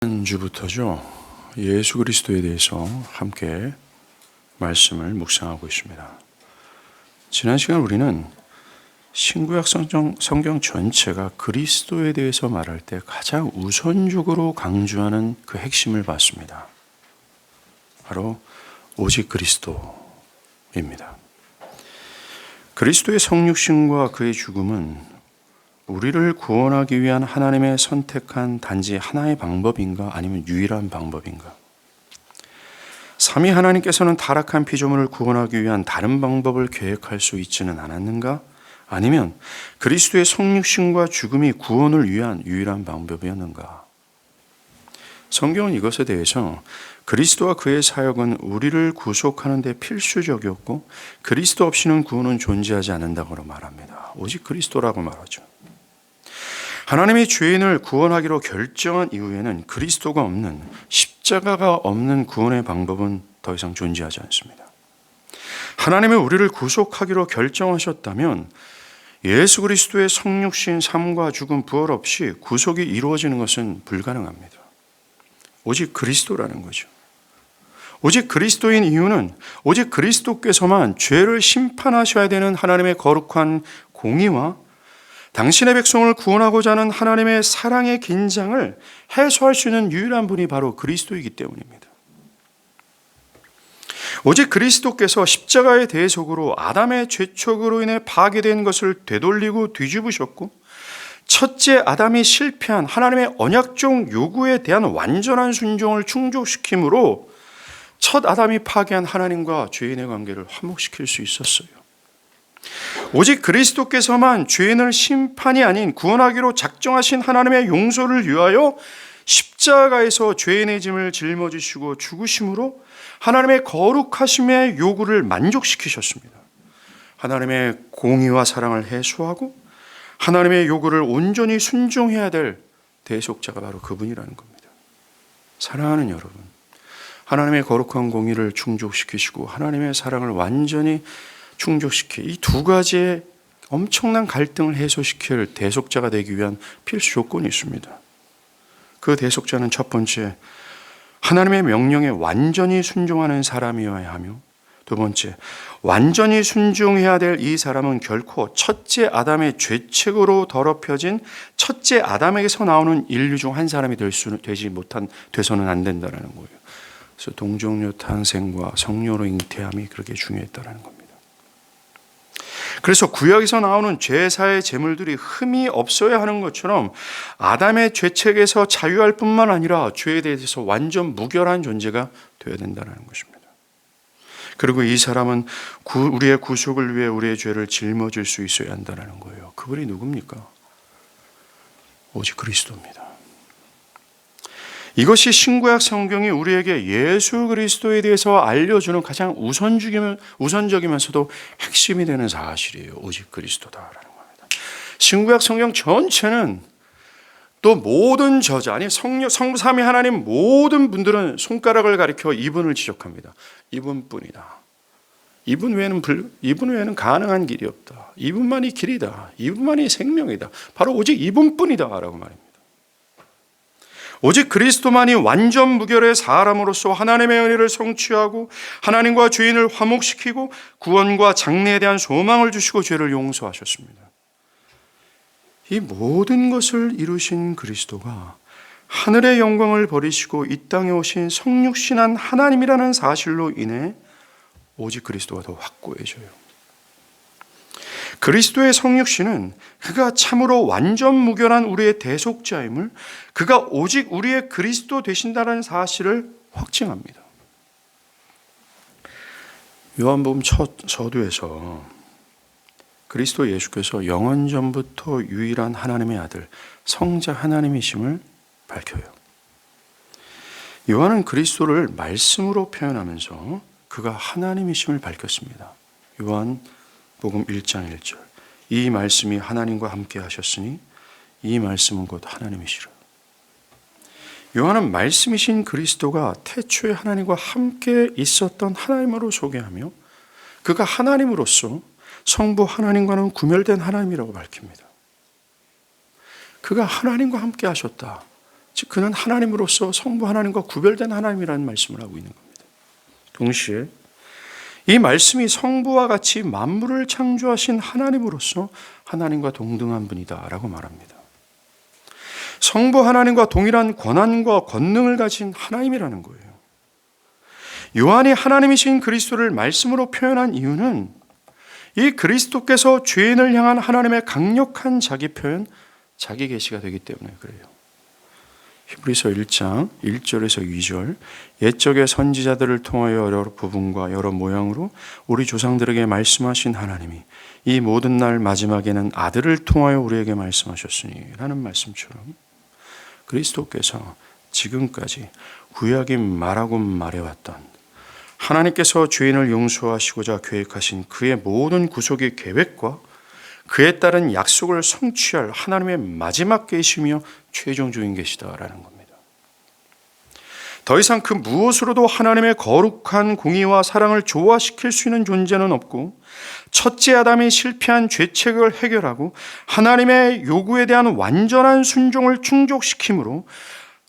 주부터죠. 예수 그리스도에 대해서 함께 말씀을 묵상하고 있습니다. 지난 시간 우리는 신구약 성경 전체가 그리스도에 대해서 말할 때 가장 우선적으로 강조하는 그 핵심을 봤습니다. 바로 오직 그리스도입니다. 그리스도의 성육신과 그의 죽음은 우리를 구원하기 위한 하나님의 선택한 단지 하나의 방법인가 아니면 유일한 방법인가? 삼위 하나님께서는 타락한 피조물을 구원하기 위한 다른 방법을 계획할 수 있지는 않았는가? 아니면 그리스도의 성육신과 죽음이 구원을 위한 유일한 방법이었는가? 성경은 이것에 대해서 그리스도와 그의 사역은 우리를 구속하는 데 필수적이었고 그리스도 없이는 구원은 존재하지 않는다고 말합니다. 오직 그리스도라고 말하죠. 하나님이 죄인을 구원하기로 결정한 이후에는 그리스도가 없는, 십자가가 없는 구원의 방법은 더 이상 존재하지 않습니다. 하나님이 우리를 구속하기로 결정하셨다면 예수 그리스도의 성육신, 삶과 죽음, 부활 없이 구속이 이루어지는 것은 불가능합니다. 오직 그리스도라는 거죠. 오직 그리스도인 이유는 오직 그리스도께서만 죄를 심판하셔야 되는 하나님의 거룩한 공의와 당신의 백성을 구원하고자 하는 하나님의 사랑의 긴장을 해소할 수 있는 유일한 분이 바로 그리스도이기 때문입니다. 오직 그리스도께서 십자가의 대속으로 아담의 죄촉으로 인해 파괴된 것을 되돌리고 뒤집으셨고 첫째 아담이 실패한 하나님의 언약적 요구에 대한 완전한 순종을 충족시킴으로 첫 아담이 파괴한 하나님과 죄인의 관계를 화목시킬 수 있었어요. 오직 그리스도께서만 죄인을 심판이 아닌 구원하기로 작정하신 하나님의 용서를 위하여 십자가에서 죄인의 짐을 짊어지시고 죽으심으로 하나님의 거룩하심의 요구를 만족시키셨습니다. 하나님의 공의와 사랑을 해소하고 하나님의 요구를 온전히 순종해야 될 대속자가 바로 그분이라는 겁니다. 사랑하는 여러분, 하나님의 거룩한 공의를 충족시키시고 하나님의 사랑을 완전히 충족시키 이 두 가지의 엄청난 갈등을 해소시킬 대속자가 되기 위한 필수 조건이 있습니다. 그 대속자는 첫 번째, 하나님의 명령에 완전히 순종하는 사람이어야 하며 두 번째, 완전히 순종해야 될 이 사람은 결코 첫째 아담의 죄책으로 더럽혀진 첫째 아담에게서 나오는 인류 중 한 사람이 돼서는 안 된다는 거예요. 그래서 동정녀 탄생과 성녀로 잉태함이 그렇게 중요했다는 겁니다. 그래서 구약에서 나오는 제사의 제물들이 흠이 없어야 하는 것처럼 아담의 죄책에서 자유할 뿐만 아니라 죄에 대해서 완전 무결한 존재가 되어야 된다는 것입니다. 그리고 이 사람은 우리의 구속을 위해 우리의 죄를 짊어질 수 있어야 한다는 거예요. 그분이 누굽니까? 오직 그리스도입니다. 이것이 신구약 성경이 우리에게 예수 그리스도에 대해서 알려주는 가장 우선적이면서도 핵심이 되는 사실이에요. 오직 그리스도다라는 겁니다. 신구약 성경 전체는 또 모든 저자, 아니 성삼위 하나님 모든 분들은 손가락을 가리켜 이분을 지적합니다. 이분뿐이다. 이분 외에는 가능한 길이 없다. 이분만이 길이다. 이분만이 생명이다. 바로 오직 이분뿐이다라고 말입니다. 오직 그리스도만이 완전 무결의 사람으로서 하나님의 은혜를 성취하고 하나님과 죄인을 화목시키고 구원과 장래에 대한 소망을 주시고 죄를 용서하셨습니다. 이 모든 것을 이루신 그리스도가 하늘의 영광을 버리시고 이 땅에 오신 성육신한 하나님이라는 사실로 인해 오직 그리스도가 더 확고해져요. 그리스도의 성육신은 그가 참으로 완전 무결한 우리의 대속자임을, 그가 오직 우리의 그리스도 되신다는 사실을 확증합니다. 요한복음 첫 서두에서 그리스도 예수께서 영원전부터 유일한 하나님의 아들, 성자 하나님이심을 밝혀요. 요한은 그리스도를 말씀으로 표현하면서 그가 하나님이심을 밝혔습니다. 요한복음 1장 1절, 이 말씀이 하나님과 함께 하셨으니 이 말씀은 곧 하나님이시라. 요한은 말씀이신 그리스도가 태초에 하나님과 함께 있었던 하나님으로 소개하며 그가 하나님으로서 성부 하나님과는 구별된 하나님이라고 밝힙니다. 그가 하나님과 함께 하셨다. 즉 그는 하나님으로서 성부 하나님과 구별된 하나님이라는 말씀을 하고 있는 겁니다. 동시에 이 말씀이 성부와 같이 만물을 창조하신 하나님으로서 하나님과 동등한 분이다라고 말합니다. 성부 하나님과 동일한 권한과 권능을 가진 하나님이라는 거예요. 요한이 하나님이신 그리스도를 말씀으로 표현한 이유는 이 그리스도께서 죄인을 향한 하나님의 강력한 자기 표현, 자기 계시가 되기 때문에 그래요. 히브리서 1장 1절에서 2절, 옛적의 선지자들을 통하여 여러 부분과 여러 모양으로 우리 조상들에게 말씀하신 하나님이 이 모든 날 마지막에는 아들을 통하여 우리에게 말씀하셨으니 라는 말씀처럼 그리스도께서 지금까지 구약이 말하고 말해왔던 하나님께서 죄인을 용서하시고자 계획하신 그의 모든 구속의 계획과 그에 따른 약속을 성취할 하나님의 마지막 계시며 최종적인 계시다라는 겁니다. 더 이상 그 무엇으로도 하나님의 거룩한 공의와 사랑을 조화시킬 수 있는 존재는 없고, 첫째 아담이 실패한 죄책을 해결하고 하나님의 요구에 대한 완전한 순종을 충족시킴으로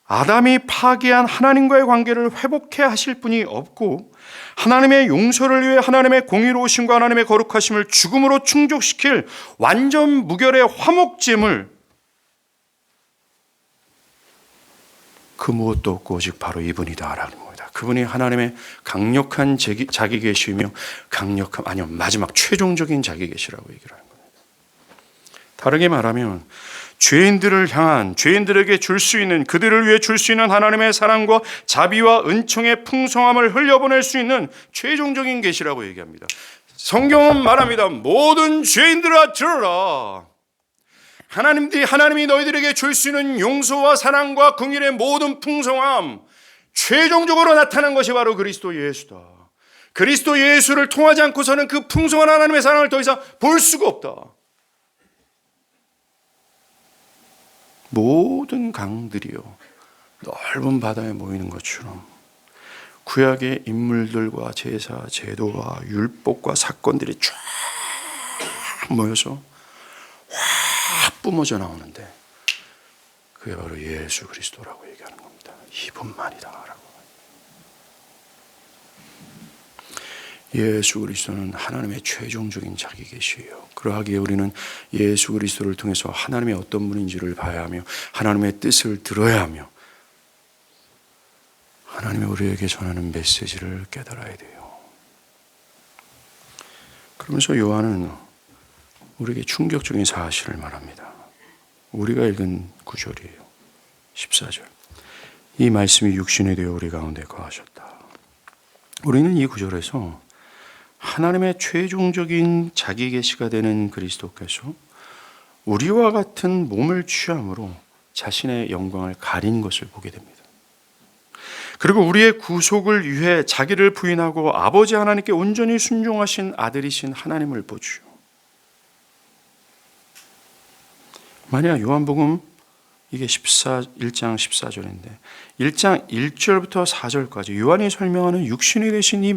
아담이 파괴한 하나님과의 관계를 회복해 하실 분이 없고, 하나님의 용서를 위해 하나님의 공의로우심과 하나님의 거룩하심을 죽음으로 충족시킬 완전 무결의 화목제물, 그 무엇도 없고 오직 바로 이분이다라는 겁니다. 그분이 하나님의 강력한 자기 계시이며 마지막 최종적인 자기 계시라고 얘기를 하는 겁니다. 다르게 말하면 죄인들에게 줄 수 있는, 그들을 위해 줄 수 있는 하나님의 사랑과 자비와 은총의 풍성함을 흘려보낼 수 있는 최종적인 계시라고 얘기합니다. 성경은 말합니다. 모든 죄인들아 들으라. 하나님이 너희들에게 줄 수 있는 용서와 사랑과 긍휼의 모든 풍성함, 최종적으로 나타난 것이 바로 그리스도 예수다. 그리스도 예수를 통하지 않고서는 그 풍성한 하나님의 사랑을 더 이상 볼 수가 없다. 모든 강들이요 넓은 바다에 모이는 것처럼 구약의 인물들과 제사, 제도와 율법과 사건들이 쫙 모여서 확 뿜어져 나오는데 그게 바로 예수 그리스도라고 얘기하는 겁니다. 이분만이다라고. 예수 그리스도는 하나님의 최종적인 자기 계시예요. 그러하기에 우리는 예수 그리스도를 통해서 하나님의 어떤 분인지를 봐야 하며 하나님의 뜻을 들어야 하며 하나님이 우리에게 전하는 메시지를 깨달아야 돼요. 그러면서 요한은 우리에게 충격적인 사실을 말합니다. 우리가 읽은 구절이에요. 14절. 이 말씀이 육신이 되어 우리 가운데 거하셨다. 우리는 이 구절에서 하나님의 최종적인 자기 계시가 되는 그리스도께서 우리와 같은 몸을 취함으로 자신의 영광을 가린 것을 보게 됩니다. 그리고 우리의 구속을 위해 자기를 부인하고 아버지 하나님께 온전히 순종하신 아들이신 하나님을 보죠. 만약 요한복음 이게 1장 14절인데 1장 1절부터 4절까지 요한이 설명하는 육신이 되신 이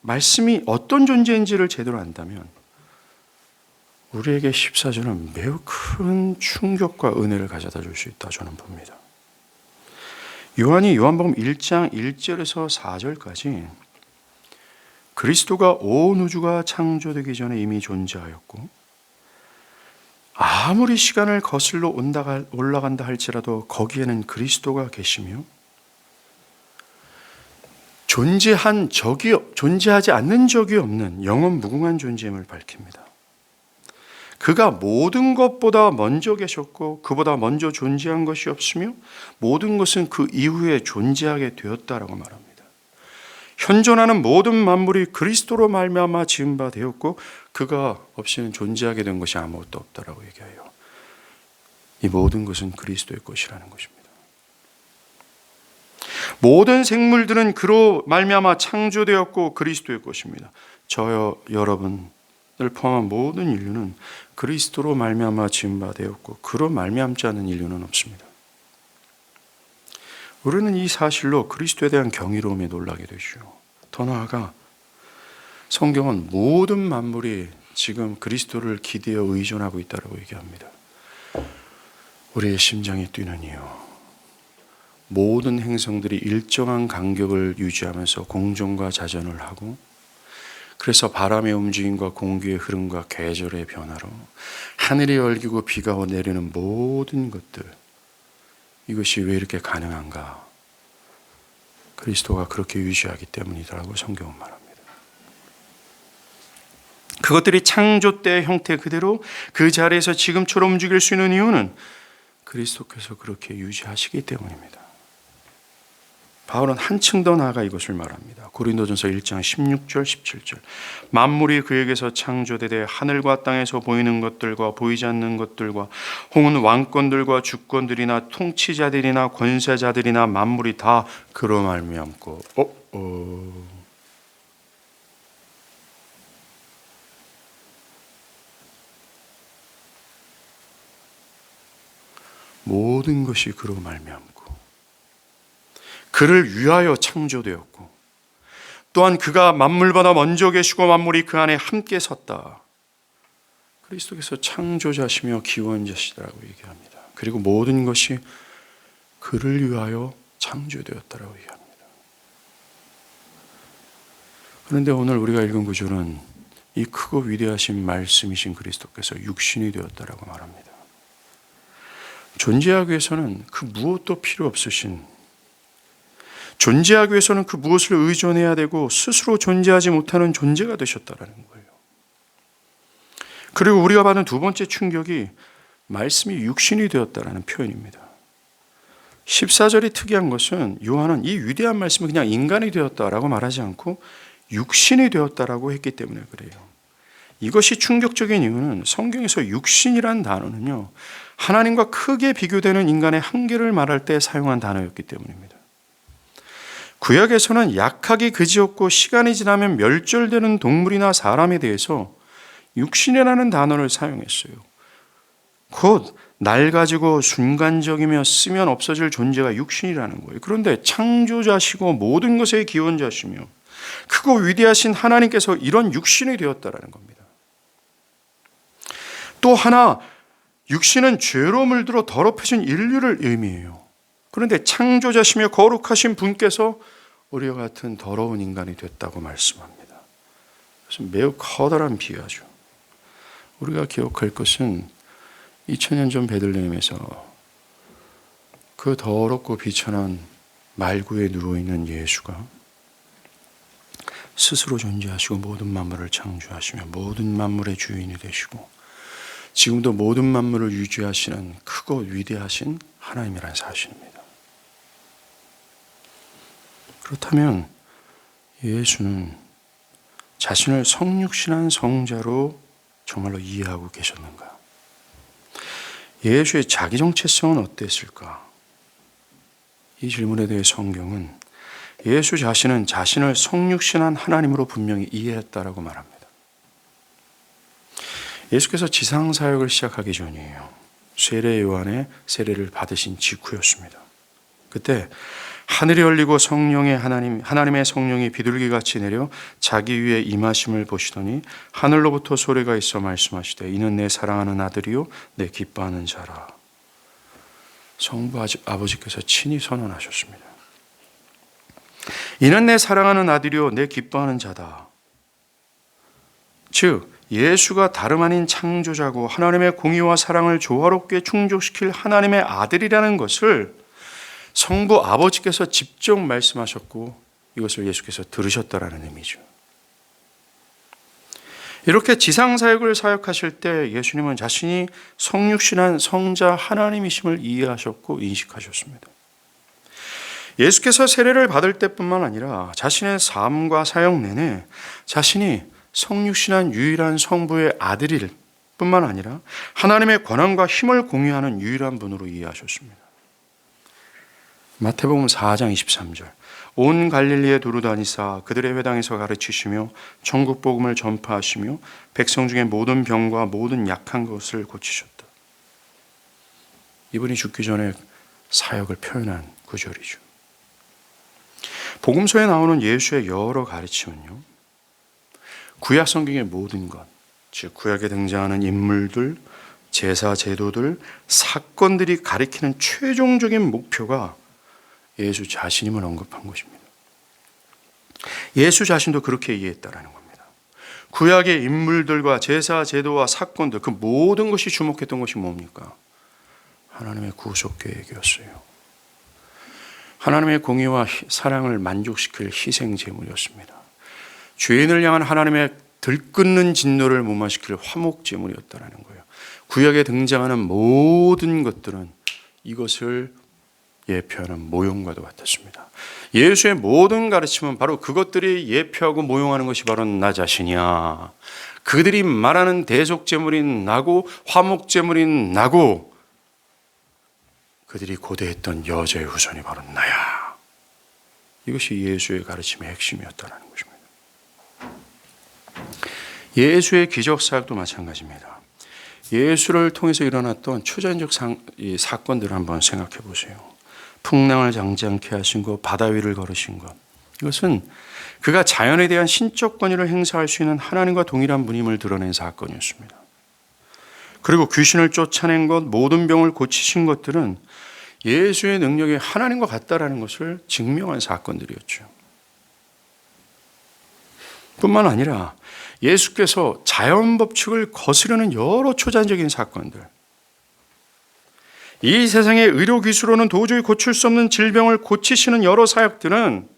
말씀이 어떤 존재인지를 제대로 안다면 우리에게 14절은 매우 큰 충격과 은혜를 가져다 줄 수 있다 저는 봅니다. 요한이 요한복음 1장 1절에서 4절까지 그리스도가 온 우주가 창조되기 전에 이미 존재하였고 아무리 시간을 거슬러 올라간다 할지라도 거기에는 그리스도가 계시며 존재하지 않는 적이 없는 영원 무궁한 존재임을 밝힙니다. 그가 모든 것보다 먼저 계셨고 그보다 먼저 존재한 것이 없으며 모든 것은 그 이후에 존재하게 되었다라고 말합니다. 현존하는 모든 만물이 그리스도로 말미암아 지은 바 되었고 그가 없이는 존재하게 된 것이 아무것도 없다라고 얘기해요. 이 모든 것은 그리스도의 것이라는 것입니다. 모든 생물들은 그로 말미암아 창조되었고 그리스도의 것입니다. 저요 여러분을 포함한 모든 인류는 그리스도로 말미암아 지은 바 되었고 그로 말미암지 않은 인류는 없습니다. 우리는 이 사실로 그리스도에 대한 경이로움에 놀라게 되죠. 더 나아가 성경은 모든 만물이 지금 그리스도를 기대어 의존하고 있다고 얘기합니다. 우리의 심장이 뛰는 이유, 모든 행성들이 일정한 간격을 유지하면서 공존과 자전을 하고, 그래서 바람의 움직임과 공기의 흐름과 계절의 변화로 하늘이 열리고 비가 내리는 모든 것들, 이것이 왜 이렇게 가능한가? 그리스도가 그렇게 유지하기 때문이라고 성경은 말합니다. 그것들이 창조 때의 형태 그대로 그 자리에서 지금처럼 움직일 수 있는 이유는 그리스도께서 그렇게 유지하시기 때문입니다. 바울은 한층 더 나아가 이것을 말합니다. 고린도전서 1장 16절 17절 만물이 그에게서 창조되되 하늘과 땅에서 보이는 것들과 보이지 않는 것들과 혹은 왕권들과 주권들이나 통치자들이나 권세자들이나 만물이 다 그로 말미암고 모든 것이 그로 말미암고 그를 위하여 창조되었고 또한 그가 만물보다 먼저 계시고 만물이 그 안에 함께 섰다. 그리스도께서 창조자시며 기원자시라고 얘기합니다. 그리고 모든 것이 그를 위하여 창조되었다라고 얘기합니다. 그런데 오늘 우리가 읽은 구절은 이 크고 위대하신 말씀이신 그리스도께서 육신이 되었다라고 말합니다. 존재하기 위해서는 그 무엇도 필요 없으신, 존재하기 위해서는 그 무엇을 의존해야 되고 스스로 존재하지 못하는 존재가 되셨다라는 거예요. 그리고 우리가 받은 두 번째 충격이 말씀이 육신이 되었다라는 표현입니다. 14절이 특이한 것은 요한은 이 위대한 말씀이 그냥 인간이 되었다라고 말하지 않고 육신이 되었다라고 했기 때문에 그래요. 이것이 충격적인 이유는 성경에서 육신이란 단어는요, 하나님과 크게 비교되는 인간의 한계를 말할 때 사용한 단어였기 때문입니다. 구약에서는 약하기 그지없고 시간이 지나면 멸절되는 동물이나 사람에 대해서 육신이라는 단어를 사용했어요. 곧 낡아지고 순간적이며 쓰면 없어질 존재가 육신이라는 거예요. 그런데 창조자시고 모든 것의 기원자시며 크고 위대하신 하나님께서 이런 육신이 되었다라는 겁니다. 또 하나, 육신은 죄로 물들어 더럽혀진 인류를 의미해요. 그런데 창조자시며 거룩하신 분께서 우리와 같은 더러운 인간이 됐다고 말씀합니다. 그래서 매우 커다란 비유죠. 우리가 기억할 것은 2000년 전 베들레헴에서 그 더럽고 비천한 말구에 누워있는 예수가 스스로 존재하시고 모든 만물을 창조하시며 모든 만물의 주인이 되시고 지금도 모든 만물을 유지하시는 크고 위대하신 하나님이라는 사실입니다. 그렇다면 예수는 자신을 성육신한 성자로 정말로 이해하고 계셨는가? 예수의 자기 정체성은 어땠을까? 이 질문에 대해 성경은 예수 자신은 자신을 성육신한 하나님으로 분명히 이해했다라고 말합니다. 예수께서 지상 사역을 시작하기 전이에요. 세례 요한의 세례를 받으신 직후였습니다. 그때 하늘이 열리고 하나님의 성령이 비둘기같이 내려 자기 위에 임하심을 보시더니 하늘로부터 소리가 있어 말씀하시되 이는 내 사랑하는 아들이요 내 기뻐하는 자라. 성부 아버지께서 친히 선언하셨습니다. 이는 내 사랑하는 아들이요 내 기뻐하는 자다. 즉 예수가 다름 아닌 창조자고 하나님의 공의와 사랑을 조화롭게 충족시킬 하나님의 아들이라는 것을 성부 아버지께서 직접 말씀하셨고 이것을 예수께서 들으셨다라는 의미죠. 이렇게 지상사역을 사역하실 때 예수님은 자신이 성육신한 성자 하나님이심을 이해하셨고 인식하셨습니다. 예수께서 세례를 받을 때뿐만 아니라 자신의 삶과 사역 내내 자신이 성육신한 유일한 성부의 아들일 뿐만 아니라 하나님의 권한과 힘을 공유하는 유일한 분으로 이해하셨습니다. 마태복음 4장 23절 온 갈릴리에 두루 다니사 그들의 회당에서 가르치시며 천국 복음을 전파하시며 백성 중에 모든 병과 모든 약한 것을 고치셨다. 이분이 죽기 전에 사역을 표현한 구절이죠. 복음서에 나오는 예수의 여러 가르침은요, 구약 성경의 모든 것, 즉 구약에 등장하는 인물들, 제사, 제도들, 사건들이 가리키는 최종적인 목표가 예수 자신임을 언급한 것입니다. 예수 자신도 그렇게 이해했다라는 겁니다. 구약의 인물들과 제사, 제도와 사건들, 그 모든 것이 주목했던 것이 뭡니까? 하나님의 구속 계획이었어요. 하나님의 공의와 사랑을 만족시킬 희생 제물이었습니다. 죄인을 향한 하나님의 들끓는 진노를 무마시킬 화목 제물이었다는 거예요. 구약에 등장하는 모든 것들은 이것을 예표하는 모형과도 같았습니다. 예수의 모든 가르침은 바로 그것들이 예표하고 모형하는 것이 바로 나 자신이야. 그들이 말하는 대속제물인 나고 화목제물인 나고 그들이 고대했던 여자의 후손이 바로 나야. 이것이 예수의 가르침의 핵심이었다는 것입니다. 예수의 기적사역도 마찬가지입니다. 예수를 통해서 일어났던 초자연적 사건들을 한번 생각해 보세요. 풍랑을 잠잠케 하신 것, 바다 위를 걸으신 것. 이것은 그가 자연에 대한 신적 권위를 행사할 수 있는 하나님과 동일한 분임을 드러낸 사건이었습니다. 그리고 귀신을 쫓아낸 것, 모든 병을 고치신 것들은 예수의 능력이 하나님과 같다라는 것을 증명한 사건들이었죠. 뿐만 아니라 예수께서 자연 법칙을 거스르는 여러 초자연적인 사건들, 이 세상의 의료 기술로는 도저히 고칠 수 없는 질병을 고치시는 여러 사역들은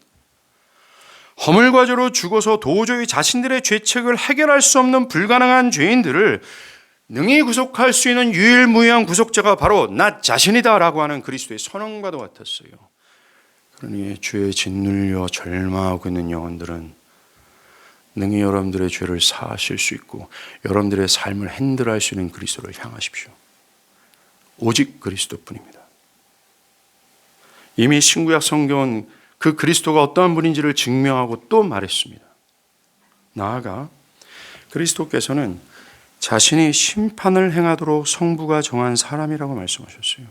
허물과 죄로 죽어서 도저히 자신들의 죄책을 해결할 수 없는 불가능한 죄인들을 능히 구속할 수 있는 유일무이한 구속자가 바로 나 자신이다라고 하는 그리스도의 선언과도 같았어요. 그러니 죄에 짓눌려 절망하고 있는 영혼들은 능히 여러분들의 죄를 사하실 수 있고 여러분들의 삶을 핸들할 수 있는 그리스도를 향하십시오. 오직 그리스도뿐입니다. 이미 신구약 성경은 그 그리스도가 어떠한 분인지를 증명하고 또 말했습니다. 나아가 그리스도께서는 자신이 심판을 행하도록 성부가 정한 사람이라고 말씀하셨어요.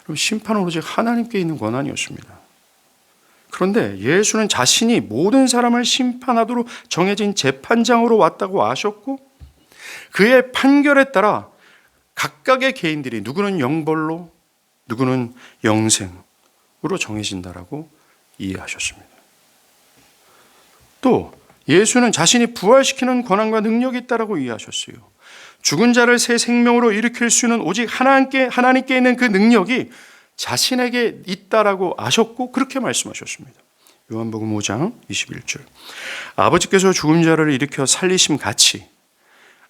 그럼 심판은 오직 하나님께 있는 권한이었습니다. 그런데 예수는 자신이 모든 사람을 심판하도록 정해진 재판장으로 왔다고 아셨고 그의 판결에 따라 각각의 개인들이 누구는 영벌로 누구는 영생으로 정해진다라고 이해하셨습니다. 또 예수는 자신이 부활시키는 권한과 능력이 있다라고 이해하셨어요. 죽은 자를 새 생명으로 일으킬 수 있는 오직 하나님께 있는 그 능력이 자신에게 있다라고 아셨고 그렇게 말씀하셨습니다. 요한복음 5장 21절. 아버지께서 죽은 자를 일으켜 살리심 같이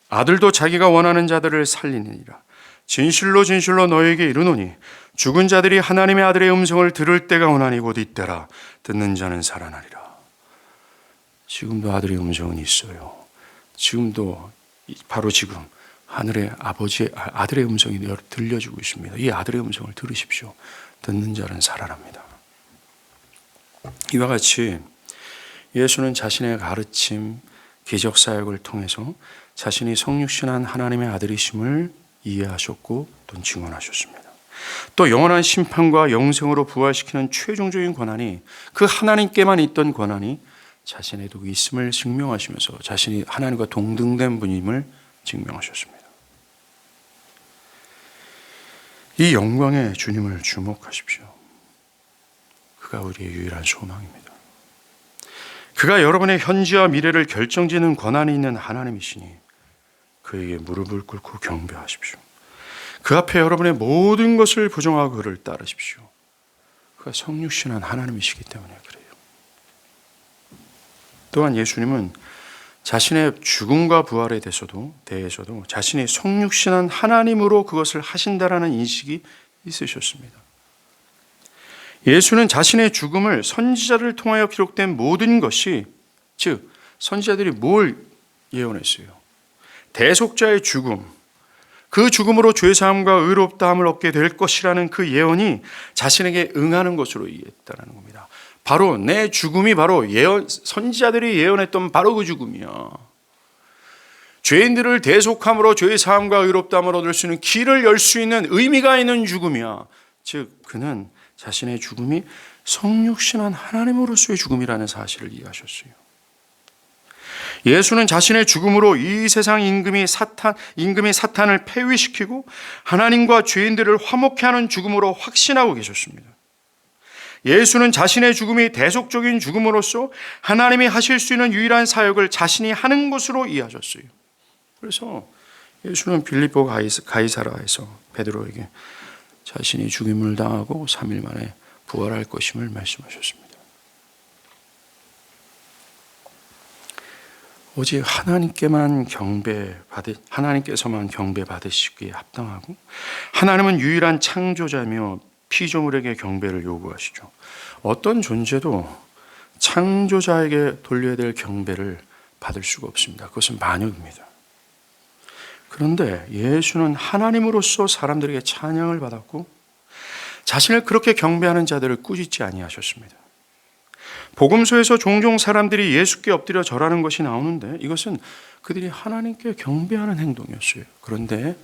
아들도 자기가 원하는 자들을 살리느니라. 진실로 진실로 너에게 이르노니 죽은 자들이 하나님의 아들의 음성을 들을 때가 오나니 곧 이때라. 듣는 자는 살아나리라. 지금도 아들의 음성은 있어요. 지금도 바로 지금 하늘의 아버지의 아들의 음성이 들려주고 있습니다. 이 아들의 음성을 들으십시오. 듣는 자는 살아납니다. 이와 같이 예수는 자신의 가르침, 기적 사역을 통해서 자신이 성육신한 하나님의 아들이심을 이해하셨고 또 증언하셨습니다. 또 영원한 심판과 영생으로 부활시키는 최종적인 권한이 그 하나님께만 있던 권한이 자신에도 있음을 증명하시면서 자신이 하나님과 동등된 분임을 증명하셨습니다. 이 영광의 주님을 주목하십시오. 그가 우리의 유일한 소망입니다. 그가 여러분의 현재와 미래를 결정짓는 권한이 있는 하나님이시니 그에게 무릎을 꿇고 경배하십시오. 그 앞에 여러분의 모든 것을 부정하고 그를 따르십시오. 그가 성육신한 하나님이시기 때문에 그래요. 또한 예수님은 자신의 죽음과 부활에 대해서도 자신이 성육신한 하나님으로 그것을 하신다라는 인식이 있으셨습니다. 예수는 자신의 죽음을 선지자를 통하여 기록된 모든 것이, 즉 선지자들이 뭘 예언했어요? 대속자의 죽음, 그 죽음으로 죄사함과 의롭다함을 얻게 될 것이라는 그 예언이 자신에게 응하는 것으로 이해했다는 겁니다. 바로 내 죽음이 바로 선지자들이 예언했던 바로 그 죽음이야. 죄인들을 대속함으로 죄사함과 의롭다함을 얻을 수 있는 길을 열 수 있는 의미가 있는 죽음이야. 즉 그는 자신의 죽음이 성육신한 하나님으로서의 죽음이라는 사실을 이해하셨어요. 예수는 자신의 죽음으로 이 세상 임금이 사탄을 폐위시키고 하나님과 죄인들을 화목케 하는 죽음으로 확신하고 계셨습니다. 예수는 자신의 죽음이 대속적인 죽음으로써 하나님이 하실 수 있는 유일한 사역을 자신이 하는 것으로 이해하셨어요. 그래서 예수는 빌립보 가이사라에서 베드로에게 자신이 죽임을 당하고 3일 만에 부활할 것임을 말씀하셨습니다. 오직 하나님께서만 경배받으시기에 합당하고 하나님은 유일한 창조자며 피조물에게 경배를 요구하시죠. 어떤 존재도 창조자에게 돌려야 될 경배를 받을 수가 없습니다. 그것은 만역입니다. 그런데 예수는 하나님으로서 사람들에게 찬양을 받았고 자신을 그렇게 경배하는 자들을 꾸짖지 아니하셨습니다. 복음서에서 종종 사람들이 예수께 엎드려 절하는 것이 나오는데 이것은 그들이 하나님께 경배하는 행동이었어요. 그런데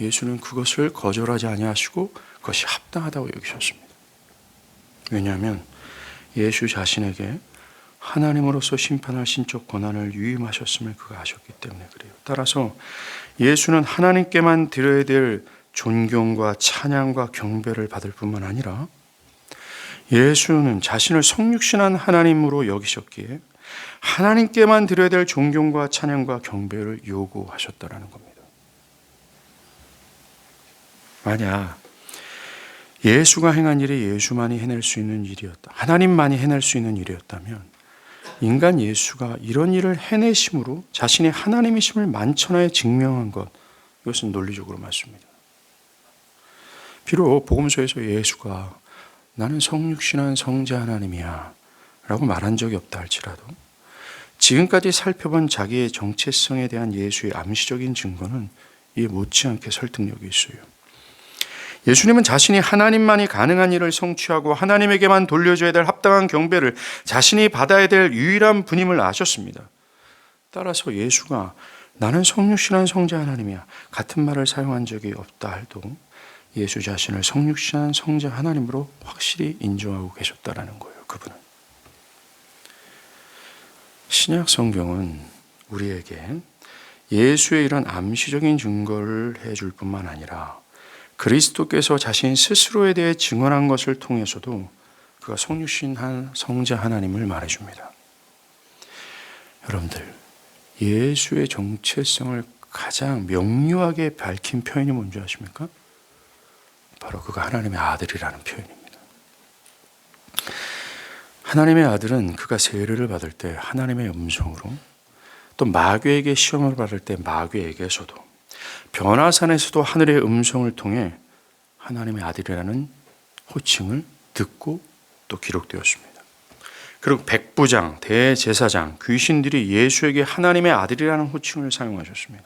예수는 그것을 거절하지 아니하시고 그것이 합당하다고 여기셨습니다. 왜냐하면 예수 자신에게 하나님으로서 심판할 신적 권한을 유임하셨음을 그가 아셨기 때문에 그래요. 따라서 예수는 하나님께만 드려야 될 존경과 찬양과 경배를 받을 뿐만 아니라 예수는 자신을 성육신한 하나님으로 여기셨기에 하나님께만 드려야 될 존경과 찬양과 경배를 요구하셨다라는 겁니다. 만약 예수가 행한 일이 예수만이 해낼 수 있는 일이었다, 하나님만이 해낼 수 있는 일이었다면 인간 예수가 이런 일을 해내심으로 자신이 하나님이심을 만천하에 증명한 것, 이것은 논리적으로 맞습니다. 비록 복음서에서 예수가 나는 성육신한 성자 하나님이야 라고 말한 적이 없다 할지라도 지금까지 살펴본 자기의 정체성에 대한 예수의 암시적인 증거는 이에 못지않게 설득력이 있어요. 예수님은 자신이 하나님만이 가능한 일을 성취하고 하나님에게만 돌려줘야 될 합당한 경배를 자신이 받아야 될 유일한 분임을 아셨습니다. 따라서 예수가 나는 성육신한 성자 하나님이야 같은 말을 사용한 적이 없다 해도 예수 자신을 성육신한 성자 하나님으로 확실히 인정하고 계셨다라는 거예요. 그분은. 신약 성경은 우리에게 예수의 이런 암시적인 증거를 해줄 뿐만 아니라 그리스도께서 자신 스스로에 대해 증언한 것을 통해서도 그가 성육신한 성자 하나님을 말해줍니다. 여러분들, 예수의 정체성을 가장 명료하게 밝힌 표현이 뭔지 아십니까? 바로 그가 하나님의 아들이라는 표현입니다. 하나님의 아들은 그가 세례를 받을 때 하나님의 음성으로, 또 마귀에게 시험을 받을 때 마귀에게서도, 변화산에서도 하늘의 음성을 통해 하나님의 아들이라는 호칭을 듣고 또 기록되었습니다. 그리고 백부장, 대제사장, 귀신들이 예수에게 하나님의 아들이라는 호칭을 사용하셨습니다.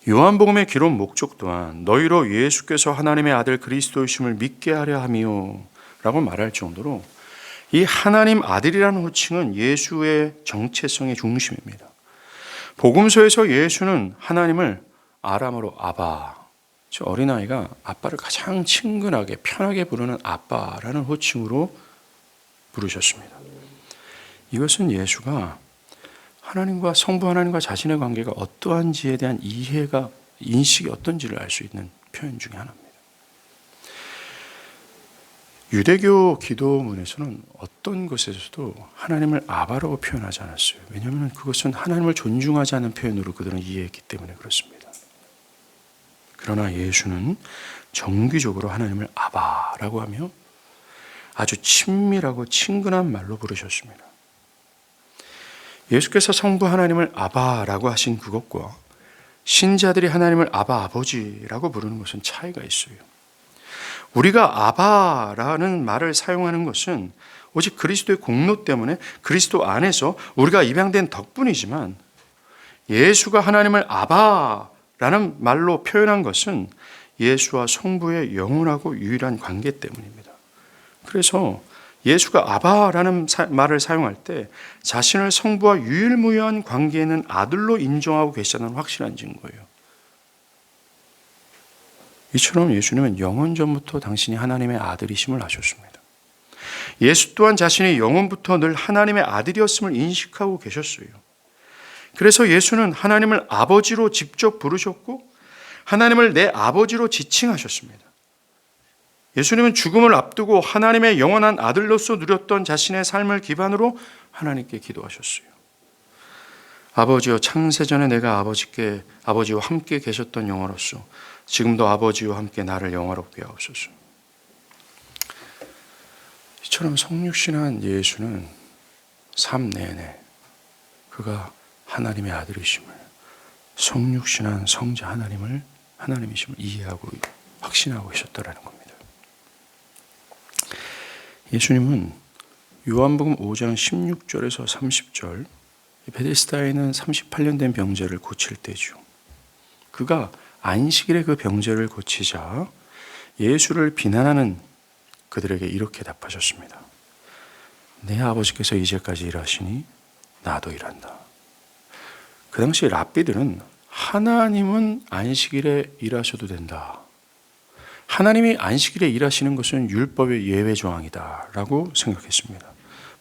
요한복음의 기록 목적 또한 너희로 예수께서 하나님의 아들 그리스도이심을 믿게 하려 함이요 라고 말할 정도로 이 하나님 아들이라는 호칭은 예수의 정체성의 중심입니다. 복음서에서 예수는 하나님을 아람어로 아바, 어린아이가 아빠를 가장 친근하게 편하게 부르는 아빠라는 호칭으로 부르셨습니다. 이것은 예수가 하나님과 성부 하나님과 자신의 관계가 어떠한지에 대한 인식이 어떤지를 알 수 있는 표현 중에 하나입니다. 유대교 기도문에서는 어떤 것에서도 하나님을 아바라고 표현하지 않았어요. 왜냐하면 그것은 하나님을 존중하지 않는 표현으로 그들은 이해했기 때문에 그렇습니다. 그러나 예수는 정기적으로 하나님을 아바라고 하며 아주 친밀하고 친근한 말로 부르셨습니다. 예수께서 성부 하나님을 아바라고 하신 그것과 신자들이 하나님을 아바 아버지라고 부르는 것은 차이가 있어요. 우리가 아바라는 말을 사용하는 것은 오직 그리스도의 공로 때문에 그리스도 안에서 우리가 입양된 덕분이지만 예수가 하나님을 아바라는 말로 표현한 것은 예수와 성부의 영원하고 유일한 관계 때문입니다. 그래서 예수가 아바라는 말을 사용할 때 자신을 성부와 유일무이한 관계에 있는 아들로 인정하고 계시다는 확실한 증거예요. 이처럼 예수님은 영원 전부터 당신이 하나님의 아들이심을 아셨습니다. 예수 또한 자신이 영원부터 늘 하나님의 아들이었음을 인식하고 계셨어요. 그래서 예수는 하나님을 아버지로 직접 부르셨고 하나님을 내 아버지로 지칭하셨습니다. 예수님은 죽음을 앞두고 하나님의 영원한 아들로서 누렸던 자신의 삶을 기반으로 하나님께 기도하셨어요. 아버지여, 창세전에 내가 아버지와 함께 계셨던 영화로서 지금도 아버지와 함께 나를 영화롭게 하옵소서. 이처럼 성육신한 예수는 삶 내내 그가 하나님의 아들이심을, 성육신한 성자 하나님이심을 이해하고 확신하고 계셨다라는 겁니다. 예수님은 요한복음 5장 16절에서 30절, 베데스다에 있는 38년 된 병자를 고칠 때죠. 그가 안식일에 그 병자를 고치자 예수를 비난하는 그들에게 이렇게 답하셨습니다. 내 아버지께서 이제까지 일하시니 나도 일한다. 그 당시 랍비들은 하나님은 안식일에 일하셔도 된다, 하나님이 안식일에 일하시는 것은 율법의 예외 조항이다 라고 생각했습니다.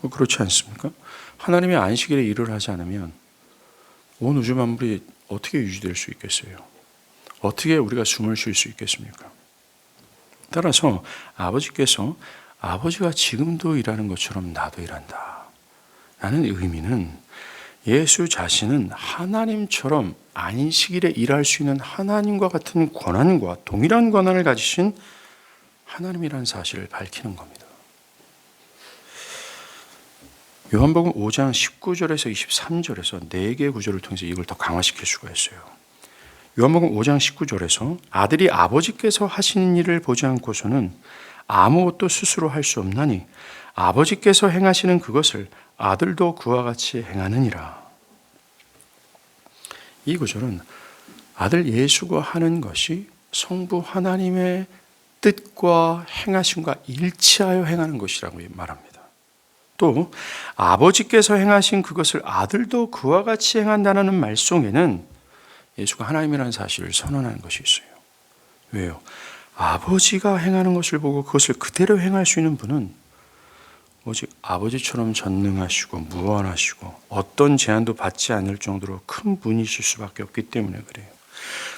그렇지 않습니까? 하나님이 안식일에 일을 하지 않으면 온 우주 만물이 어떻게 유지될 수 있겠어요? 어떻게 우리가 숨을 쉴 수 있겠습니까? 따라서 아버지가 지금도 일하는 것처럼 나도 일한다 라는 의미는 예수 자신은 하나님처럼 안식일에 일할 수 있는 하나님과 같은 권한과 동일한 권한을 가지신 하나님이라는 사실을 밝히는 겁니다. 요한복음 5장 19절에서 23절에서 4개의 구절을 통해서 이걸 더 강화시킬 수가 있어요. 요한복음 5장 19절에서 아들이 아버지께서 하시는 일을 보지 않고서는 아무것도 스스로 할 수 없나니 아버지께서 행하시는 그것을 아들도 그와 같이 행하느니라. 이 구절은 아들 예수가 하는 것이 성부 하나님의 뜻과 행하심과 일치하여 행하는 것이라고 말합니다. 또 아버지께서 행하신 그것을 아들도 그와 같이 행한다는 말 속에는 예수가 하나님이라는 사실을 선언하는 것이 있어요. 왜요? 아버지가 행하는 것을 보고 그것을 그대로 행할 수 있는 분은 오직 아버지처럼 전능하시고 무한하시고 어떤 제한도 받지 않을 정도로 큰 분이실 수밖에 없기 때문에 그래요.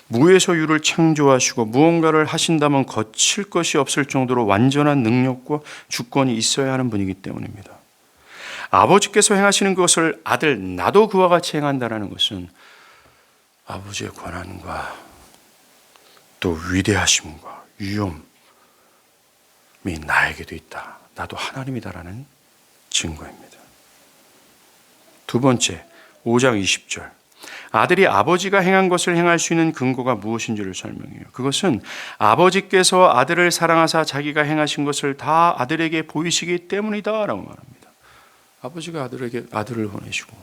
무에서 유를 창조하시고 무언가를 하신다면 거칠 것이 없을 정도로 완전한 능력과 주권이 있어야 하는 분이기 때문입니다. 아버지께서 행하시는 것을 아들 나도 그와 같이 행한다는 것은 아버지의 권한과 또 위대하심과 위엄이 나에게도 있다, 나도 하나님이다라는 증거입니다. 두 번째, 5장 20절. 아들이 아버지가 행한 것을 행할 수 있는 근거가 무엇인지를 설명해요. 그것은 아버지께서 아들을 사랑하사 자기가 행하신 것을 다 아들에게 보이시기 때문이다 라고 말합니다. 아버지가 아들을 보내시고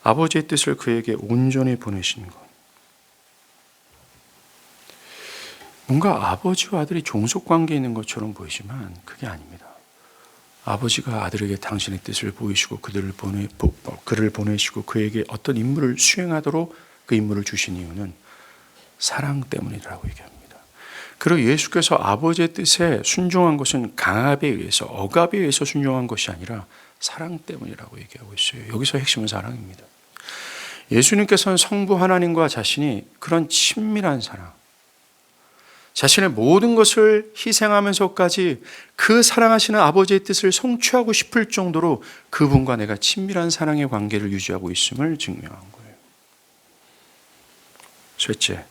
아버지의 뜻을 그에게 온전히 보내신 것. 뭔가 아버지와 아들이 종속관계에 있는 것처럼 보이지만 그게 아닙니다. 아버지가 아들에게 당신의 뜻을 보이시고 그를 보내시고 그에게 어떤 임무를 수행하도록 그 임무를 주신 이유는 사랑 때문이라고 얘기합니다. 그리고 예수께서 아버지의 뜻에 순종한 것은 강압에 의해서, 억압에 의해서 순종한 것이 아니라 사랑 때문이라고 얘기하고 있어요. 여기서 핵심은 사랑입니다. 예수님께서는 성부 하나님과 자신이 그런 친밀한 사랑, 자신의 모든 것을 희생하면서까지 그 사랑하시는 아버지의 뜻을 성취하고 싶을 정도로 그분과 내가 친밀한 사랑의 관계를 유지하고 있음을 증명한 거예요. 셋째,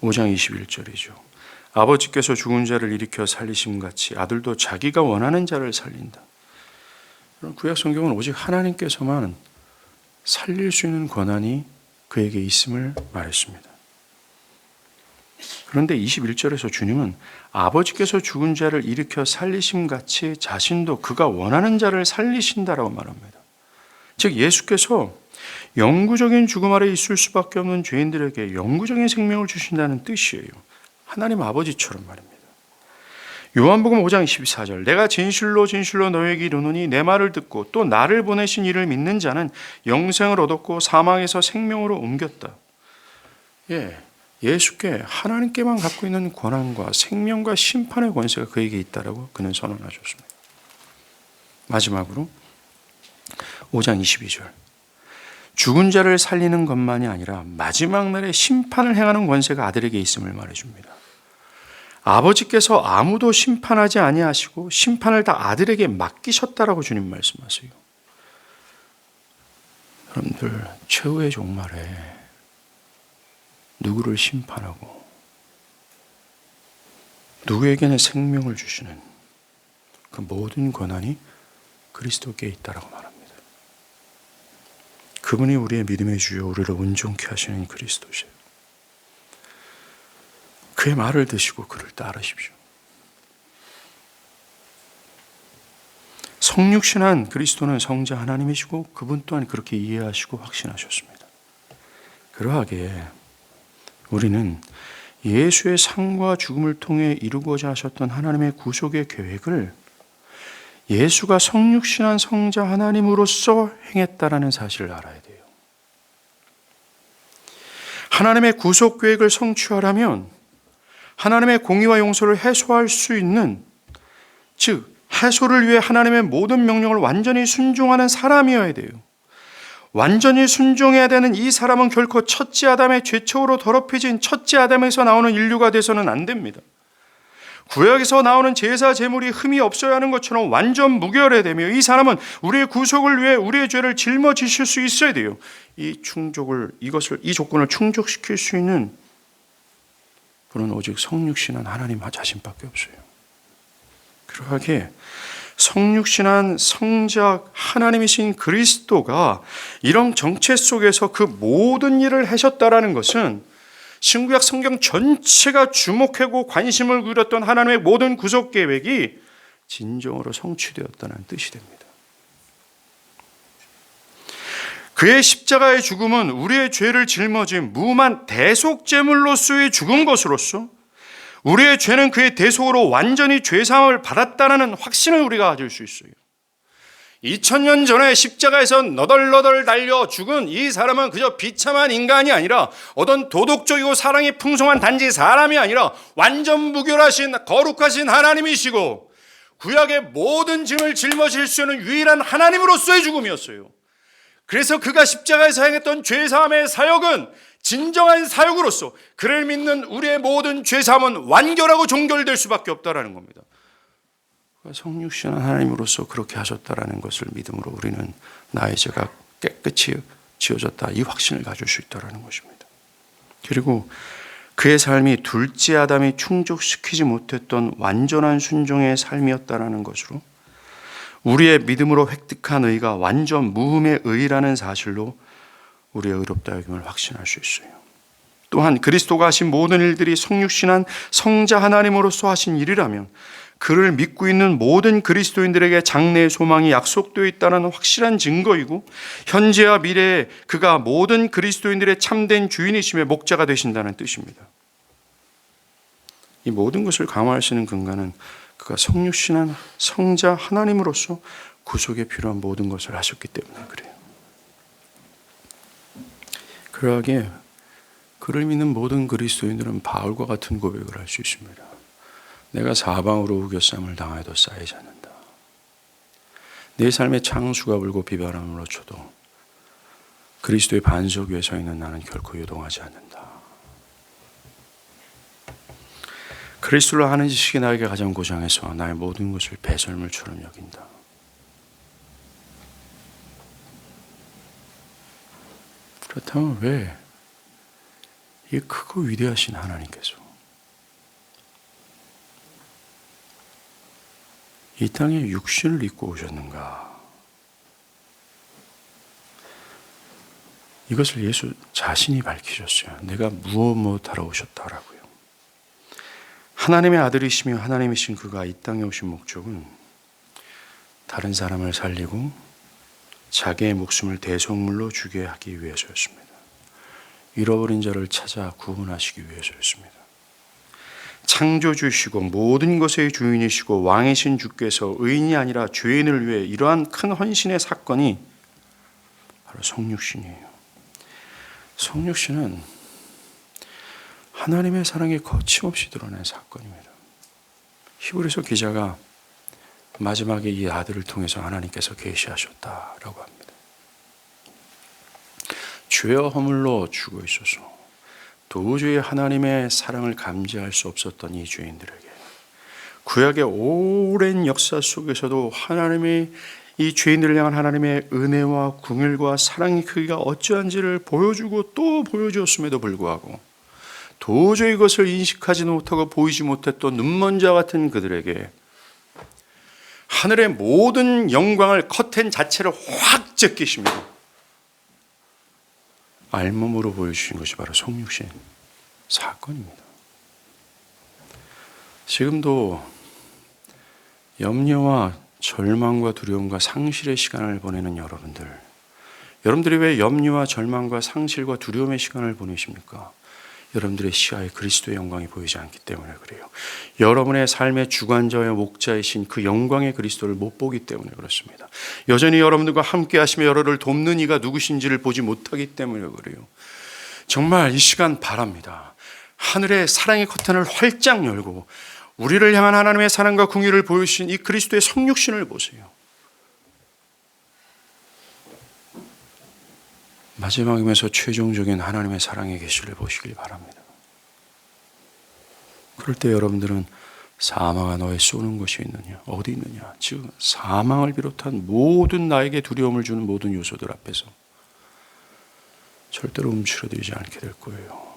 5장 21절이죠. 아버지께서 죽은 자를 일으켜 살리심같이 아들도 자기가 원하는 자를 살린다. 구약 성경은 오직 하나님께서만 살릴 수 있는 권한이 그에게 있음을 말했습니다. 그런데 21절에서 주님은 아버지께서 죽은 자를 일으켜 살리심같이 자신도 그가 원하는 자를 살리신다라고 말합니다. 즉 예수께서 영구적인 죽음 아래 있을 수밖에 없는 죄인들에게 영구적인 생명을 주신다는 뜻이에요. 하나님 아버지처럼 말입니다. 요한복음 5장 24절, 내가 진실로 진실로 너에게 이르노니 내 말을 듣고 또 나를 보내신 이를 믿는 자는 영생을 얻었고 사망에서 생명으로 옮겼다. 예수께 하나님께만 갖고 있는 권한과 생명과 심판의 권세가 그에게 있다라고 그는 선언하셨습니다. 마지막으로 5장 22절, 죽은 자를 살리는 것만이 아니라 마지막 날에 심판을 행하는 권세가 아들에게 있음을 말해줍니다. 아버지께서 아무도 심판하지 아니하시고 심판을 다 아들에게 맡기셨다라고 주님 말씀하세요. 여러분들, 최후의 종말에 누구를 심판하고 누구에게는 생명을 주시는 그 모든 권한이 그리스도께 있다라고 말합니다. 그분이 우리의 믿음의 주요, 우리를 온전케 하시는 그리스도시에요. 그의 말을 드시고 그를 따르십시오. 성육신한 그리스도는 성자 하나님이시고 그분 또한 그렇게 이해하시고 확신하셨습니다. 그러하기에 우리는 예수의 삶과 죽음을 통해 이루고자 하셨던 하나님의 구속의 계획을 예수가 성육신한 성자 하나님으로서 행했다라는 사실을 알아야 돼요. 하나님의 구속 계획을 성취하려면 하나님의 공의와 용서를 해소할 수 있는, 즉 해소를 위해 하나님의 모든 명령을 완전히 순종하는 사람이어야 돼요. 완전히 순종해야 되는 이 사람은 결코 첫째 아담의 죄처우로 더럽혀진 첫째 아담에서 나오는 인류가 돼서는 안 됩니다. 구약에서 나오는 제사 제물이 흠이 없어야 하는 것처럼 완전 무결해야 되며, 이 사람은 우리의 구속을 위해 우리의 죄를 짊어지실 수 있어야 돼요. 이 조건을 충족시킬 수 있는 그는 오직 성육신한 하나님 자신밖에 없어요. 그러하기에 성육신한 성자 하나님이신 그리스도가 이런 정체 속에서 그 모든 일을 하셨다라는 것은 신구약 성경 전체가 주목하고 관심을 기울였던 하나님의 모든 구속 계획이 진정으로 성취되었다는 뜻이 됩니다. 그의 십자가의 죽음은 우리의 죄를 짊어진 무음한 대속제물로서의 죽은 것으로서 우리의 죄는 그의 대속으로 완전히 죄사함을 받았다는 확신을 우리가 가질 수 있어요. 2000년 전에 십자가에서 너덜너덜 달려 죽은 이 사람은 그저 비참한 인간이 아니라 어떤 도덕적이고 사랑이 풍성한 단지 사람이 아니라 완전 무결하신 거룩하신 하나님이시고 구약의 모든 짐을 짊어질 수 있는 유일한 하나님으로서의 죽음이었어요. 그래서 그가 십자가에서 행했던 죄사함의 사역은 진정한 사역으로서 그를 믿는 우리의 모든 죄사함은 완결하고 종결될 수밖에 없다라는 겁니다. 성육신한 하나님으로서 그렇게 하셨다라는 것을 믿음으로 우리는 나의 죄가 깨끗이 지워졌다, 이 확신을 가질 수 있다라는 것입니다. 그리고 그의 삶이 둘째 아담이 충족시키지 못했던 완전한 순종의 삶이었다라는 것으로 우리의 믿음으로 획득한 의가 완전 무흠의 의라는 사실로 우리의 의롭다 여김을 확신할 수 있어요. 또한 그리스도가 하신 모든 일들이 성육신한 성자 하나님으로서 하신 일이라면 그를 믿고 있는 모든 그리스도인들에게 장래의 소망이 약속되어 있다는 확실한 증거이고, 현재와 미래에 그가 모든 그리스도인들의 참된 주인이시며 목자가 되신다는 뜻입니다. 이 모든 것을 강화할 수 있는 근간은 그가 성육신한 성자 하나님으로서 구속에 필요한 모든 것을 하셨기 때문에 그래요. 그러하기에 그를 믿는 모든 그리스도인들은 바울과 같은 고백을 할 수 있습니다. 내가 사방으로 우겨쌈을 당하여도 쌓이지 않는다. 내 삶에 창수가 불고 비바람으로 쳐도 그리스도의 반석 위에 서 있는 나는 결코 요동하지 않는다. 그리스도를 아는 지식이 나에게 가장 고장해서 나의 모든 것을 배설물처럼 여긴다. 그렇다면 왜 이 크고 위대하신 하나님께서 이 땅에 육신을 입고 오셨는가? 이것을 예수 자신이 밝히셨어요. 내가 무엇하러 오셨다라고요. 하나님의 아들이시며 하나님이신 그가 이 땅에 오신 목적은 다른 사람을 살리고 자기의 목숨을 대속물로 주게 하기 위해서였습니다. 잃어버린 자를 찾아 구원하시기 위해서였습니다. 창조주시고 모든 것의 주인이시고 왕이신 주께서 의인이 아니라 죄인을 위해 이러한 큰 헌신의 사건이 바로 성육신이에요. 성육신은 하나님의 사랑이 거침없이 드러낸 사건입니다. 히브리서 기자가 마지막에 이 아들을 통해서 하나님께서 계시하셨다라고 합니다. 죄와 허물로 죽어 있어서 도저히 하나님의 사랑을 감지할 수 없었던 이 죄인들에게 구약의 오랜 역사 속에서도 하나님의 이 죄인들을 향한 하나님의 은혜와 긍휼과 사랑의 크기가 어찌한지를 보여주고 또 보여주었음에도 불구하고 도저히 이것을 인식하지 못하고 보이지 못했던 눈먼 자 같은 그들에게 하늘의 모든 영광을 커튼 자체를 확 제끼십니다. 알몸으로 보여주신 것이 바로 성육신 사건입니다. 지금도 염려와 절망과 두려움과 상실의 시간을 보내는 여러분들이 왜 염려와 절망과 상실과 두려움의 시간을 보내십니까? 여러분들의 시야에 그리스도의 영광이 보이지 않기 때문에 그래요. 여러분의 삶의 주관자와 목자이신 그 영광의 그리스도를 못 보기 때문에 그렇습니다. 여전히 여러분들과 함께 하시며 여러분을 돕는 이가 누구신지를 보지 못하기 때문에 그래요. 정말 이 시간 바랍니다. 하늘의 사랑의 커튼을 활짝 열고 우리를 향한 하나님의 사랑과 긍휼을 보여주신 이 그리스도의 성육신을 보세요. 마지막이면서 최종적인 하나님의 사랑의 계시를 보시길 바랍니다. 그럴 때 여러분들은 사망아 너의 쏘는 것이 있느냐? 어디 있느냐? 지금 사망을 비롯한 모든 나에게 두려움을 주는 모든 요소들 앞에서 절대로 움츠러들지 않게 될 거예요.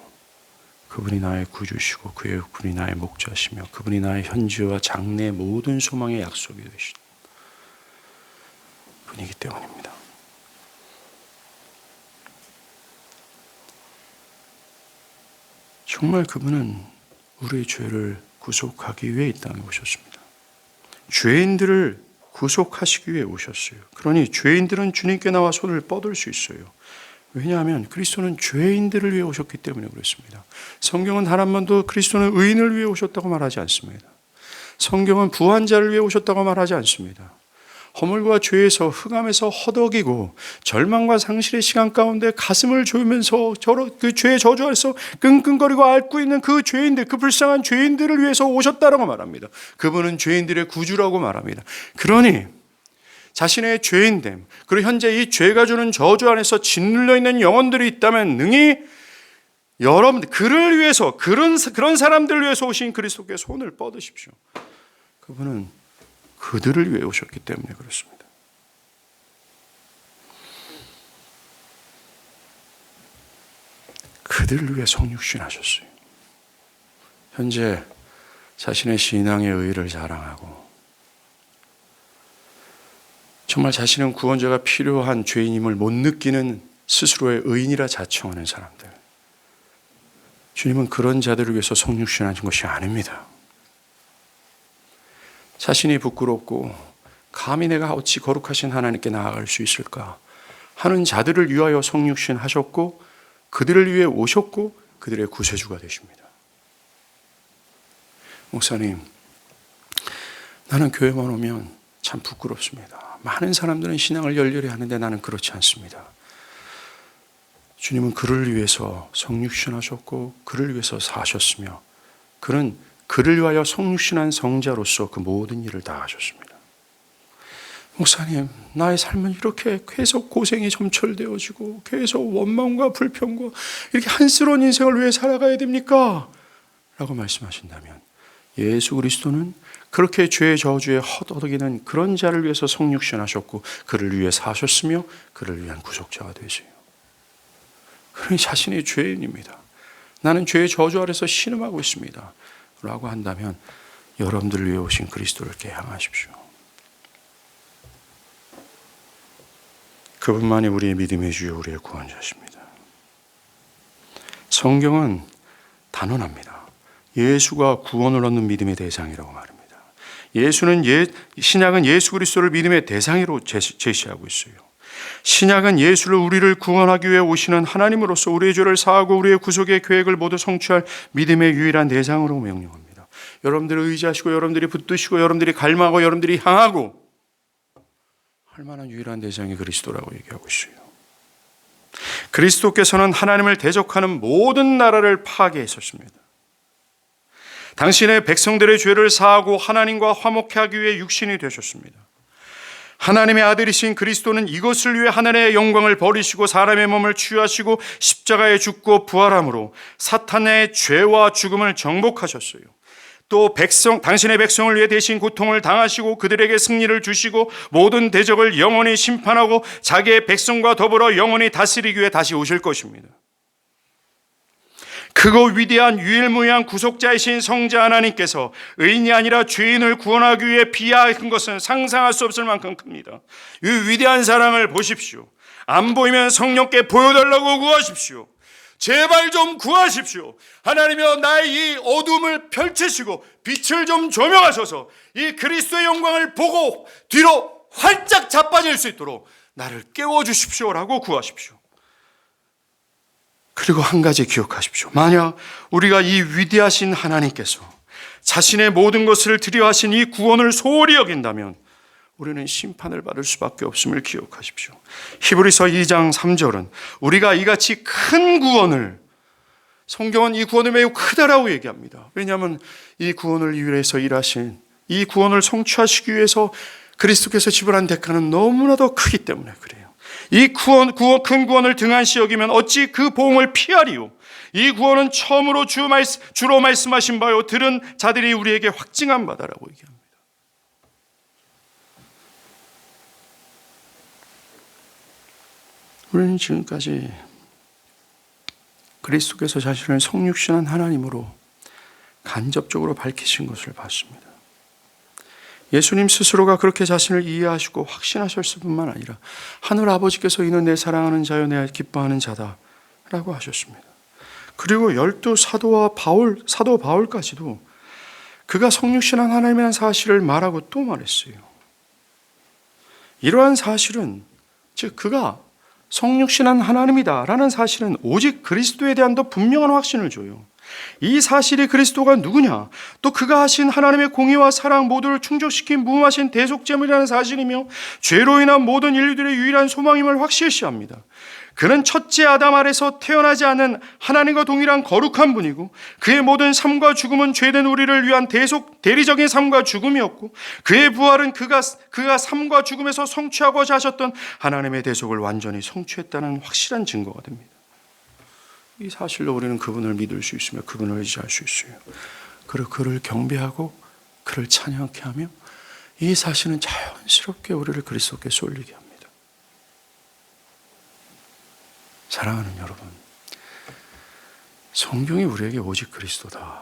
그분이 나의 구주시고 그분이 나의 목자시며 그분이 나의 현재와 장래의 모든 소망의 약속이 되신 분이기 때문입니다. 정말 그분은 우리의 죄를 구속하기 위해 이 땅에 오셨습니다. 죄인들을 구속하시기 위해 오셨어요. 그러니 죄인들은 주님께 나와 손을 뻗을 수 있어요. 왜냐하면 그리스도는 죄인들을 위해 오셨기 때문에 그렇습니다. 성경은 단 한 번도 그리스도는 의인을 위해 오셨다고 말하지 않습니다. 성경은 부한 자를 위해 오셨다고 말하지 않습니다. 허물과 죄에서 흑암에서 허덕이고 절망과 상실의 시간 가운데 가슴을 조이면서 그 죄의 저주 아래서 끙끙거리고 앓고 있는 그 죄인들, 그 불쌍한 죄인들을 위해서 오셨다라고 말합니다. 그분은 죄인들의 구주라고 말합니다. 그러니 자신의 죄인됨, 그리고 현재 이 죄가 주는 저주 안에서 짓눌려 있는 영혼들이 있다면 능히 여러분들 그를 위해서 그런 사람들을 위해서 오신 그리스도께 손을 뻗으십시오. 그분은 그들을 위해 오셨기 때문에 그렇습니다. 그들을 위해 성육신 하셨어요. 현재 자신의 신앙의 의의를 자랑하고 정말 자신은 구원자가 필요한 죄인임을 못 느끼는 스스로의 의인이라 자청하는 사람들, 주님은 그런 자들을 위해서 성육신 하신 것이 아닙니다. 자신이 부끄럽고 감히 내가 어찌 거룩하신 하나님께 나아갈 수 있을까 하는 자들을 위하여 성육신 하셨고 그들을 위해 오셨고 그들의 구세주가 되십니다. 목사님, 나는 교회만 오면 참 부끄럽습니다. 많은 사람들은 신앙을 열렬히 하는데 나는 그렇지 않습니다. 주님은 그를 위해서 성육신 하셨고 그를 위해서 사셨으며 그는 그를 위하여 성육신한 성자로서 그 모든 일을 다 하셨습니다. 목사님, 나의 삶은 이렇게 계속 고생이 점철되어지고 계속 원망과 불평과 이렇게 한스러운 인생을 왜 살아가야 됩니까? 라고 말씀하신다면 예수 그리스도는 그렇게 죄의 저주에 허덕이는 그런 자를 위해서 성육신하셨고 그를 위해 사셨으며 그를 위한 구속자가 되세요. 그러니 자신의 죄인입니다. 나는 죄의 저주 아래서 신음하고 있습니다. 라고 한다면 여러분들을 위해 오신 그리스도를 향하십시오. 그분만이 우리의 믿음의 주요 우리의 구원자십니다. 성경은 단언합니다. 예수가 구원을 얻는 믿음의 대상이라고 말합니다. 신약은 예수 그리스도를 믿음의 대상으로 제시하고 있어요. 신약은 예수를 우리를 구원하기 위해 오시는 하나님으로서 우리의 죄를 사하고 우리의 구속의 계획을 모두 성취할 믿음의 유일한 대상으로 명령합니다. 여러분들을 의지하시고 여러분들이 붙드시고 여러분들이 갈망하고 여러분들이 향하고 할 만한 유일한 대상이 그리스도라고 얘기하고 있어요. 그리스도께서는 하나님을 대적하는 모든 나라를 파괴했었습니다. 당신의 백성들의 죄를 사하고 하나님과 화목해 하기 위해 육신이 되셨습니다. 하나님의 아들이신 그리스도는 이것을 위해 하늘의 영광을 버리시고 사람의 몸을 취하시고 십자가에 죽고 부활함으로 사탄의 죄와 죽음을 정복하셨어요. 또 당신의 백성을 위해 대신 고통을 당하시고 그들에게 승리를 주시고 모든 대적을 영원히 심판하고 자기의 백성과 더불어 영원히 다스리기 위해 다시 오실 것입니다. 크고 위대한 유일무이한 구속자이신 성자 하나님께서 의인이 아니라 죄인을 구원하기 위해 비하한 것은 상상할 수 없을 만큼 큽니다. 이 위대한 사랑을 보십시오. 안 보이면 성령께 보여달라고 구하십시오. 제발 좀 구하십시오. 하나님이여, 나의 이 어둠을 펼치시고 빛을 좀 조명하셔서 이 그리스도의 영광을 보고 뒤로 활짝 자빠질 수 있도록 나를 깨워주십시오라고 구하십시오. 그리고 한 가지 기억하십시오. 만약 우리가 이 위대하신 하나님께서 자신의 모든 것을 드려하신 이 구원을 소홀히 여긴다면 우리는 심판을 받을 수밖에 없음을 기억하십시오. 히브리서 2장 3절은 우리가 이같이 큰 구원을, 성경은 이 구원을 매우 크다라고 얘기합니다. 왜냐하면 이 구원을 위해서 일하신, 이 구원을 성취하시기 위해서 그리스도께서 지불한 대가는 너무나도 크기 때문에 그래요. 이 큰 구원을 등한시 여기면 어찌 그 보응을 피하리요. 이 구원은 처음으로 주로 말씀하신 바요 들은 자들이 우리에게 확증한 바다라고 얘기합니다. 우리는 지금까지 그리스도께서 자신을 성육신한 하나님으로 간접적으로 밝히신 것을 봤습니다. 예수님 스스로가 그렇게 자신을 이해하시고 확신하셨을 뿐만 아니라 하늘 아버지께서 이는 내 사랑하는 자요 내 기뻐하는 자다 라고 하셨습니다. 그리고 12 사도 바울까지도 그가 성육신한 하나님이라는 사실을 말하고 또 말했어요. 이러한 사실은, 즉 그가 성육신한 하나님이다라는 사실은 오직 그리스도에 대한 더 분명한 확신을 줘요. 이 사실이 그리스도가 누구냐, 또 그가 하신 하나님의 공의와 사랑 모두를 충족시킨 무음하신 대속제물이라는 사실이며 죄로 인한 모든 인류들의 유일한 소망임을 확실시합니다. 그는 첫째 아담 아래서 태어나지 않은 하나님과 동일한 거룩한 분이고 그의 모든 삶과 죽음은 죄된 우리를 위한 대리적인 삶과 죽음이었고 그의 부활은 그가 삶과 죽음에서 성취하고자 하셨던 하나님의 대속을 완전히 성취했다는 확실한 증거가 됩니다. 이 사실로 우리는 그분을 믿을 수 있으며 그분을 의지할 수 있어요. 그리고 그를 경배하고 그를 찬양케 하며 이 사실은 자연스럽게 우리를 그리스도께 쏠리게 합니다. 사랑하는 여러분, 성경이 우리에게 오직 그리스도다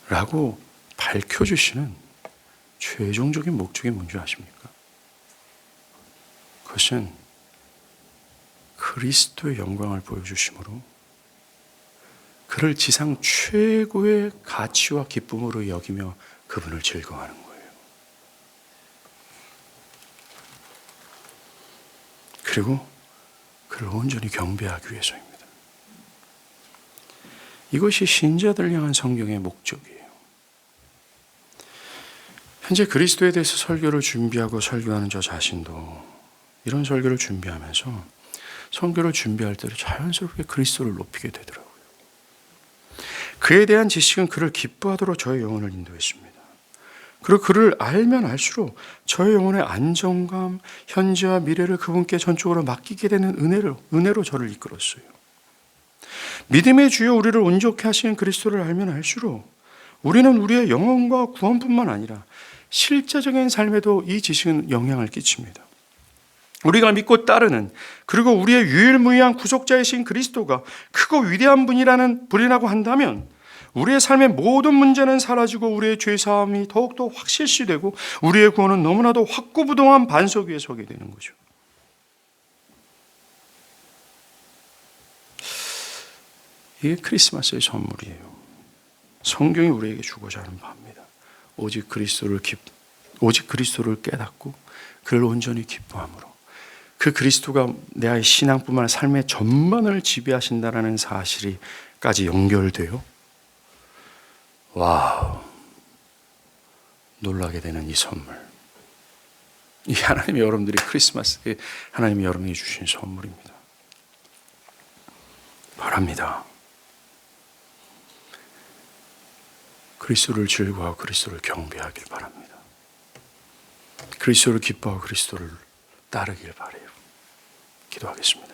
라고 밝혀주시는 최종적인 목적이 뭔지 아십니까? 그것은 그리스도의 영광을 보여주심으로 그를 지상 최고의 가치와 기쁨으로 여기며 그분을 즐거워하는 거예요. 그리고 그를 온전히 경배하기 위해서입니다. 이것이 신자들 향한 성경의 목적이에요. 현재 그리스도에 대해서 설교를 준비하고 설교하는 저 자신도 이런 설교를 준비하면서 설교를 준비할 때도 자연스럽게 그리스도를 높이게 되더라고요. 그에 대한 지식은 그를 기뻐하도록 저의 영혼을 인도했습니다. 그리고 그를 알면 알수록 저의 영혼의 안정감, 현재와 미래를 그분께 전적으로 맡기게 되는 은혜로 저를 이끌었어요. 믿음의 주여 우리를 온전케 하시는 그리스도를 알면 알수록 우리는 우리의 영혼과 구원뿐만 아니라 실제적인 삶에도 이 지식은 영향을 끼칩니다. 우리가 믿고 따르는, 그리고 우리의 유일무이한 구속자이신 그리스도가 크고 위대한 분이라고 한다면 우리의 삶의 모든 문제는 사라지고 우리의 죄사함이 더욱더 확실시되고 우리의 구원은 너무나도 확고부동한 반석 위에 서게 되는 거죠. 이게 크리스마스의 선물이에요. 성경이 우리에게 주고자 하는 바입니다. 오직 그리스도를 깨닫고 그를 온전히 기뻐함으로 그 그리스도가 내 신앙뿐만 아니라 삶의 전반을 지배하신다는 사실이까지 연결돼요. 와우, 놀라게 되는 이 선물. 이 하나님이 여러분들이 크리스마스에 하나님이 여러분에게 주신 선물입니다. 바랍니다. 그리스도를 즐거워하고 그리스도를 경배하길 바랍니다. 그리스도를 기뻐하고 그리스도를 따르길 바라요. 기도하겠습니다.